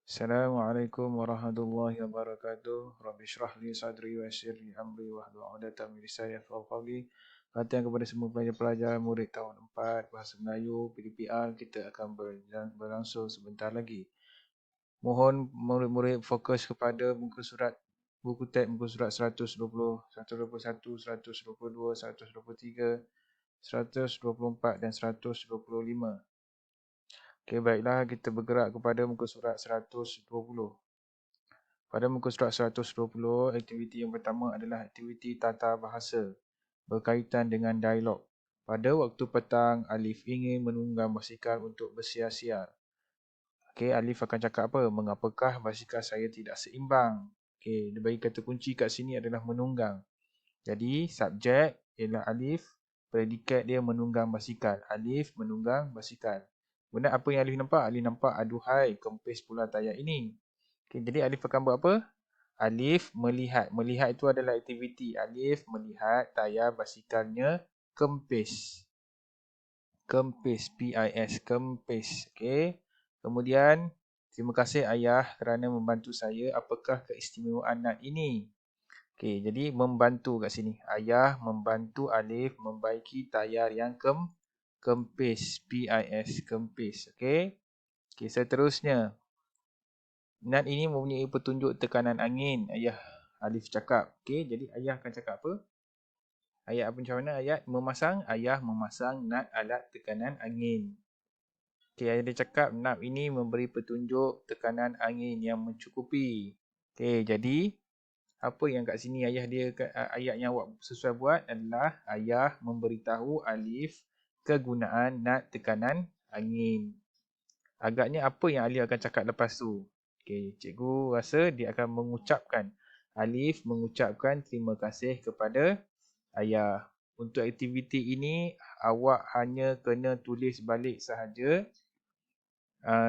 Assalamualaikum warahmatullahi wabarakatuh. Rabbi syrah li sadri wa yassir li amri wahlul 'uqdatam min lisani yafqahu qawli. Perhatian kepada semua pelajar-pelajar murid tahun 4 Bahasa Melayu PDPR, kita akan berlangsung sebentar lagi. Mohon murid-murid fokus kepada muka surat buku teks muka surat 120, 121, 122, 123, 124 dan 125. Okey, baiklah, kita bergerak kepada muka surat 120. Pada muka surat 120, aktiviti yang pertama adalah aktiviti tata bahasa berkaitan dengan dialog. Pada waktu petang, Alif ingin menunggang basikal untuk bersiar-siar. Okey, Alif akan cakap apa? Mengapakah basikal saya tidak seimbang? Okey, dia bagi kata kunci kat sini adalah menunggang. Jadi, subjek ialah Alif, predikat dia menunggang basikal. Alif menunggang basikal. Kemudian apa yang Alif nampak? Alif nampak, aduhai, kempis pula tayar ini. Okey, jadi Alif akan buat apa? Alif melihat. Melihat itu adalah aktiviti. Alif melihat tayar basikalnya kempis. Kempis. P-I-S. Kempis. Okey. Kemudian, terima kasih ayah kerana membantu saya. Apakah keistimewaan nat ini? Okey, jadi membantu kat sini. Ayah membantu Alif membaiki tayar yang kempis. P-I-S. Kempis. Okey. Okey, seterusnya. Nat ini mempunyai petunjuk tekanan angin. Ayah Alif cakap. Okey, jadi ayah akan cakap apa? Ayat apa macam mana? Ayah memasang nat alat tekanan angin. Okey, ayah dia cakap nat ini memberi petunjuk tekanan angin yang mencukupi. Okey, jadi apa yang kat sini ayat yang awak sesuai buat adalah ayah memberitahu Alif kegunaan nat tekanan angin. Agaknya apa yang Alif akan cakap lepas tu? Okey, cikgu rasa dia akan mengucapkan. Alif mengucapkan terima kasih kepada ayah. Untuk aktiviti ini, awak hanya kena tulis balik sahaja.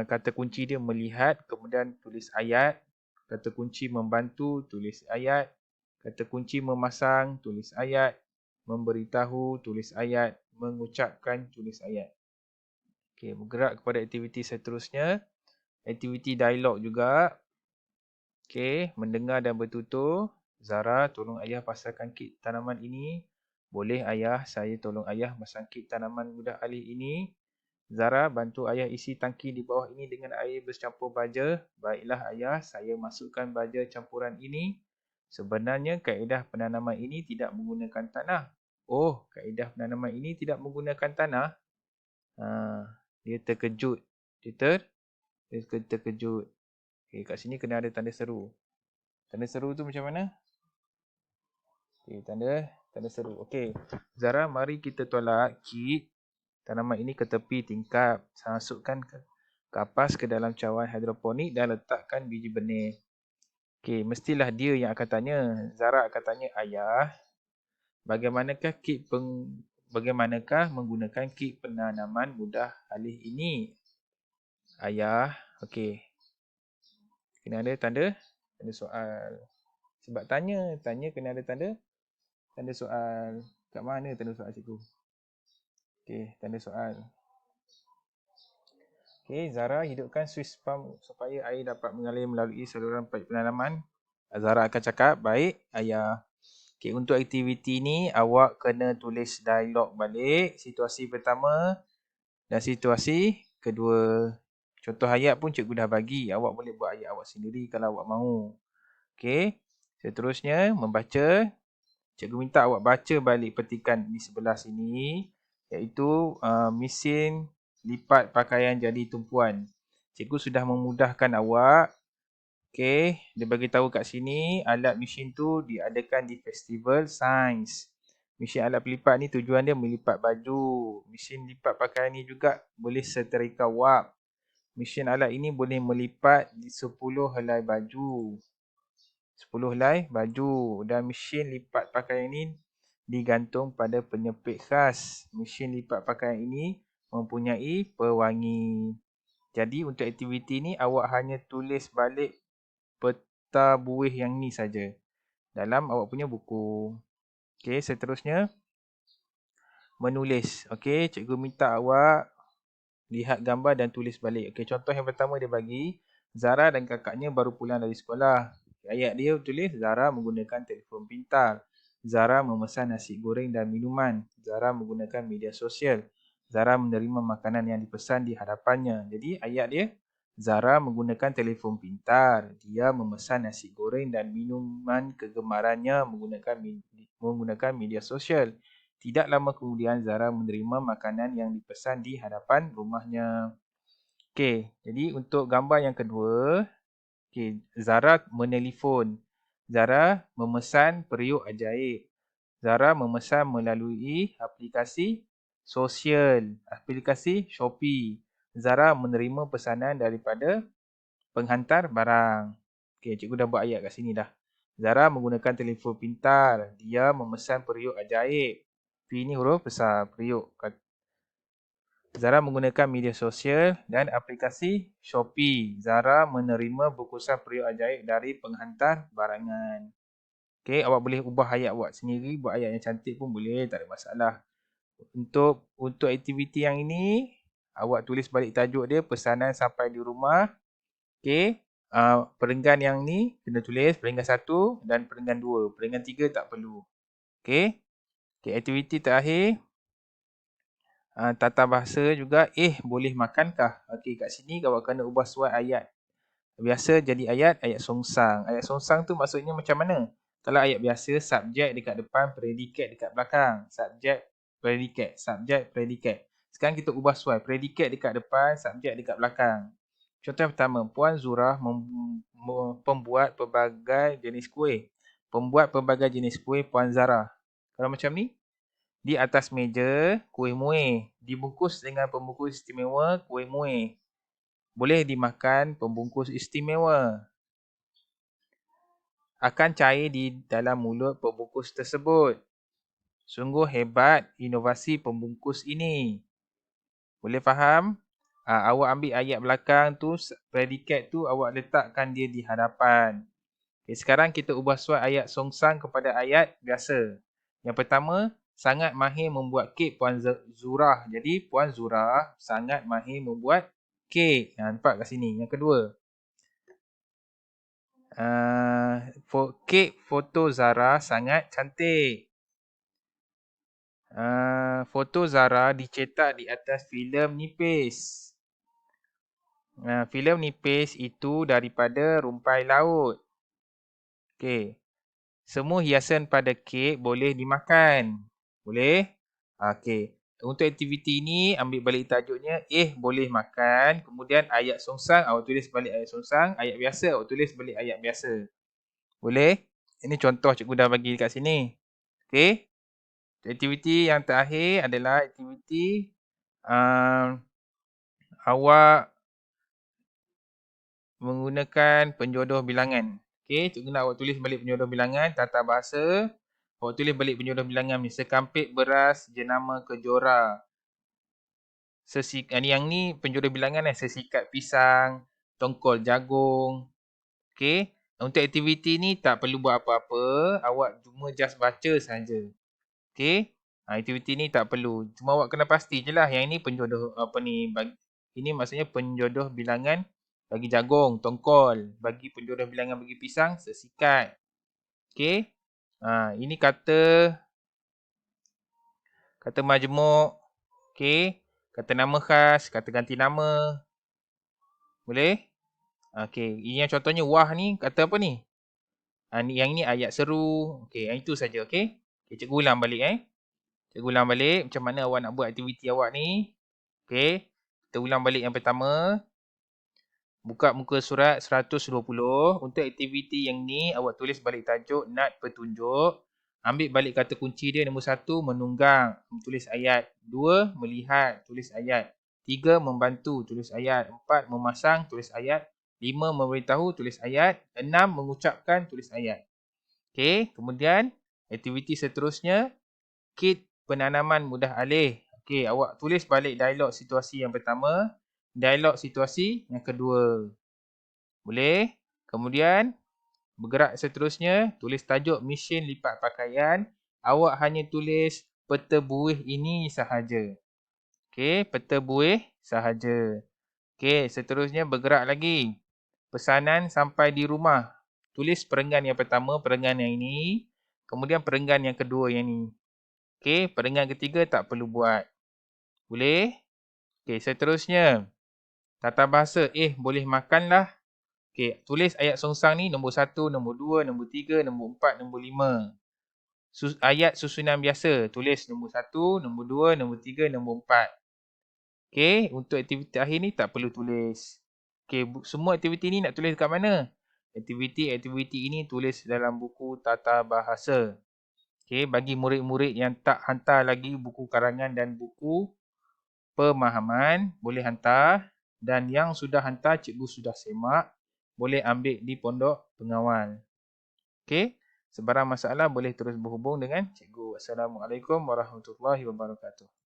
Kata kunci dia melihat, kemudian tulis ayat. Kata kunci membantu, tulis ayat. Kata kunci memasang, tulis ayat. Memberitahu, tulis ayat. Mengucapkan, tulis ayat. Okey, bergerak kepada aktiviti seterusnya. Aktiviti dialog juga. Okey, mendengar dan bertutur. Zara, tolong ayah pasangkan kit tanaman ini. Boleh ayah, saya tolong ayah masang kit tanaman mudah alih ini. Zara, bantu ayah isi tangki di bawah ini dengan air bercampur baja. Baiklah ayah, saya masukkan baja campuran ini. Sebenarnya kaedah penanaman ini tidak menggunakan tanah. Oh, kaedah penanaman ini tidak menggunakan tanah. Dia terkejut. Dia terkejut. Okay, kat sini kena ada tanda seru. Tanda seru tu macam mana? Okay, tanda seru. Okay, Zara, mari kita tolak kit tanaman ini ke tepi tingkap. Masukkan kapas ke dalam cawan hidroponik dan letakkan biji benih. Okay, mestilah dia yang akan tanya. Zara akan tanya, ayah, bagaimanakah menggunakan kit penanaman mudah alih ini? Ayah, okay. Kena ada tanda soal. Sebab tanya kena ada tanda soal. Kat mana tanda soal cikgu? Okey, tanda soal. Okey, Zara hidupkan suis pump supaya air dapat mengalir melalui saluran paip penanaman. Zara akan cakap, baik ayah. Okey, untuk aktiviti ni awak kena tulis dialog balik. Situasi pertama dan situasi kedua. Contoh ayat pun cikgu dah bagi. Awak boleh buat ayat awak sendiri kalau awak mahu. Okey, seterusnya membaca. Cikgu minta awak baca balik petikan di sebelah sini, iaitu mesin lipat pakaian jadi tumpuan. Cikgu sudah memudahkan awak. Okey, dia bagi tahu kat sini alat mesin tu diadakan di festival sains. Mesin alat pelipat ni tujuan dia melipat baju. Mesin lipat pakaian ni juga boleh setrika wap. Mesin alat ini boleh melipat di 10 helai baju. 10 helai baju, dan mesin lipat pakaian ini digantung pada penyepit khas. Mesin lipat pakaian ini mempunyai pewangi. Jadi untuk aktiviti ni awak hanya tulis balik peta buih yang ni saja dalam awak punya buku. Okey, seterusnya menulis. Okey, cikgu minta awak lihat gambar dan tulis balik. Okey, contoh yang pertama dia bagi Zara dan kakaknya baru pulang dari sekolah. Ayat dia tulis, Zara menggunakan telefon pintar. Zara memesan nasi goreng dan minuman. Zara menggunakan media sosial. Zara menerima makanan yang dipesan di hadapannya. Jadi ayat dia, Zara menggunakan telefon pintar. Dia memesan nasi goreng dan minuman kegemarannya menggunakan media sosial. Tidak lama kemudian Zara menerima makanan yang dipesan di hadapan rumahnya. Okey, jadi untuk gambar yang kedua, okey, Zara menelefon. Zara memesan periuk ajaib. Zara memesan melalui aplikasi sosial, aplikasi Shopee. Zara menerima pesanan daripada penghantar barang. Okey, cikgu dah buat ayat kat sini dah. Zara menggunakan telefon pintar. Dia memesan periuk ajaib. P ni huruf besar, periuk. Zara menggunakan media sosial dan aplikasi Shopee. Zara menerima bungkusan periuk ajaib dari penghantar barangan. Okey, awak boleh ubah ayat awak sendiri, buat ayat yang cantik pun boleh, tak ada masalah. Untuk aktiviti yang ini, awak tulis balik tajuk dia, pesanan sampai di rumah. Okey, perenggan yang ni kena tulis perenggan 1 dan perenggan 2. Perenggan 3 tak perlu. Okey. Okey, aktiviti terakhir. Tata bahasa juga, boleh makankah? Okey, kat sini awak kena ubah suai ayat. Biasa jadi ayat songsang. Ayat songsang tu maksudnya macam mana? Kalau ayat biasa, subjek dekat depan, predikat dekat belakang. Subjek, predikat. Sekarang kita ubah suai. Predikat dekat depan, subjek dekat belakang. Contoh yang pertama, Puan Zurah pembuat pelbagai jenis kuih. Pembuat pelbagai jenis kuih Puan Zara. Kalau macam ni, di atas meja, kuih muih. Dibungkus dengan pembungkus istimewa, kuih muih. Boleh dimakan pembungkus istimewa. Akan cair di dalam mulut pembungkus tersebut. Sungguh hebat inovasi pembungkus ini. Boleh faham? Awak ambil ayat belakang tu, predikat tu awak letakkan dia di hadapan. Okay, sekarang kita ubah suai ayat songsang kepada ayat biasa. Yang pertama, sangat mahir membuat kek Puan Zurah. Jadi Puan Zurah sangat mahir membuat kek. Nampak kat sini. Yang kedua, kek foto Zara sangat cantik. Foto Zara dicetak di atas filem nipis. Filem nipis itu daripada rumpai laut. Okey. Semua hiasan pada kek boleh dimakan. Boleh? Okey. Untuk aktiviti ini, ambil balik tajuknya, boleh makan. Kemudian ayat songsang, awak tulis balik ayat songsang. Ayat biasa, awak tulis balik ayat biasa. Boleh? Ini contoh cikgu dah bagi kat sini. Okey. Aktiviti yang terakhir adalah aktiviti awak menggunakan penjodoh bilangan. Okey, cikgu nak awak tulis balik penjodoh bilangan, tata bahasa. Awak tulis balik penjodoh bilangan ni. Sekampit beras jenama kejora. Yang ni penjodoh bilangan sesikat pisang, tongkol jagung. Okey, untuk aktiviti ni tak perlu buat apa-apa. Awak cuma just baca saja. Okey, aktiviti ni tak perlu. Cuma awak kena pasti je lah yang ni penjodoh ini maksudnya penjodoh bilangan bagi jagung, tongkol. Bagi penjodoh bilangan bagi pisang, sesikat. Okey. Ini kata majmuk. Okey. Kata nama khas, kata ganti nama. Boleh? Okey. Ini yang contohnya wah ni, kata apa ni? Yang ni ayat seru. Okey, yang itu saja. Okey. Okay, cikgu ulang balik Cikgu ulang balik macam mana awak nak buat aktiviti awak ni. Okey. Kita ulang balik yang pertama. Buka muka surat 120. Untuk aktiviti yang ni, awak tulis balik tajuk, nat petunjuk. Ambil balik kata kunci dia. Nombor 1, menunggang. Tulis ayat. 2, melihat. Tulis ayat. 3, membantu. Tulis ayat. 4, memasang. Tulis ayat. 5, memberitahu. Tulis ayat. 6, mengucapkan. Tulis ayat. Okey. Kemudian, aktiviti seterusnya. Kit penanaman mudah alih. Okey, awak tulis balik dialog situasi yang pertama. Dialog situasi yang kedua. Boleh? Kemudian, bergerak seterusnya. Tulis tajuk mesin lipat pakaian. Awak hanya tulis peta buih ini sahaja. Okey, peta buih sahaja. Okey, seterusnya bergerak lagi. pesanan sampai di rumah. Tulis perenggan yang pertama, perenggan yang ini. Kemudian perenggan yang kedua yang ni. Okey, perenggan ketiga tak perlu buat. Boleh? Okey, seterusnya. Tata bahasa, boleh makanlah. Okey, tulis ayat songsang ni nombor 1, nombor 2, nombor 3, nombor 4, nombor 5. Ayat susunan biasa, tulis nombor 1, nombor 2, nombor 3, nombor 4. Okey, untuk aktiviti akhir ni tak perlu tulis. Okey, semua aktiviti ni nak tulis kat mana? Aktiviti ini tulis dalam buku tata bahasa. Okey, bagi murid-murid yang tak hantar lagi buku karangan dan buku pemahaman, boleh hantar. Dan yang sudah hantar, cikgu sudah semak, boleh ambil di pondok pengawal. Okey, sebarang masalah boleh terus berhubung dengan cikgu. Assalamualaikum warahmatullahi wabarakatuh.